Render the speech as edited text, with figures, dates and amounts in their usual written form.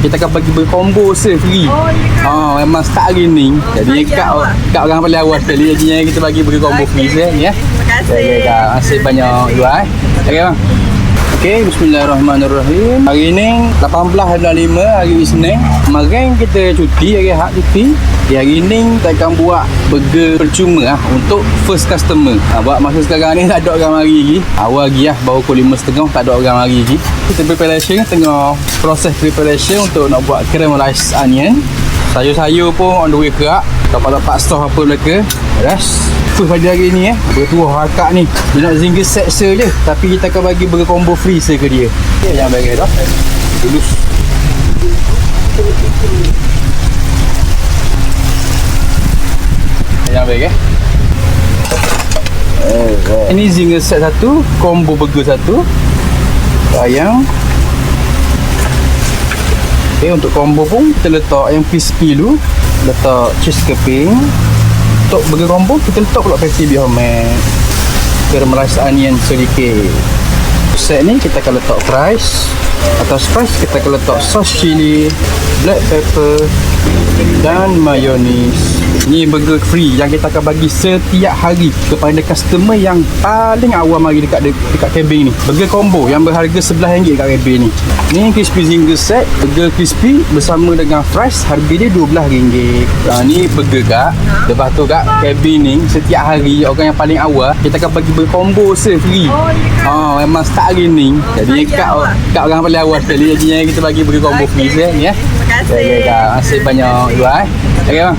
kita akan bagi berkombo free. Oh, ya ke? Memang start hari ni. Jadi sayang awak. kat orang paling awal sekali. Jadi kita bagi berkombo free ya. Terima kasih. Terima kasih banyak Iwan. Okey bang. Okey, bismillahirrahmanirrahim. Hari ni 18.5 hari Isnin. Kemarin kita cuti, hari Ahad cuti. Hari ni kita akan buat burger percuma untuk first customer. Buat masa sekarang ni tak ada orang mari lagi. Awal lagi baru pukul 5.30 tak ada orang mari lagi. Kita preparation tengah proses preparation untuk nak buat caramelized onion. Sayur-sayur pun on the way kerak. Dapat stok apa mereka. Yes. First pada hari ni bertuah akak ni. Dia nak single set je. Tapi kita akan bagi burger combo free ke dia. Okay, jangan bagi dah. Tulus. Jangan bagi Ini single set satu, combo burger satu. Ayam. Okay, untuk combo pun kita letak yang crispy dulu. Letak cheese keping. Untuk burger combo kita letak pula patty bihome, caramelized onion sedikit. Set ni kita akan letak fries. Atas fries kita akan letak sos chili, black pepper dan mayonis. Ni burger free yang kita akan bagi setiap hari kepada customer yang paling awal mari dekat cabin ni. Burger combo yang berharga RM11 dekat cabin ni. Ni crispy single set, burger crispy bersama dengan fries, harga dia RM12. Ni burger kak. Lepas tu kat cabin ni setiap hari orang yang paling awal kita akan bagi burger combo free. Oh, ya ke? Memang start hari ni. Jadi kat orang paling awal sekali. Jadi kita bagi burger combo free ni ya. Terima kasih. Terima kasih banyak Iwan. Okey bang.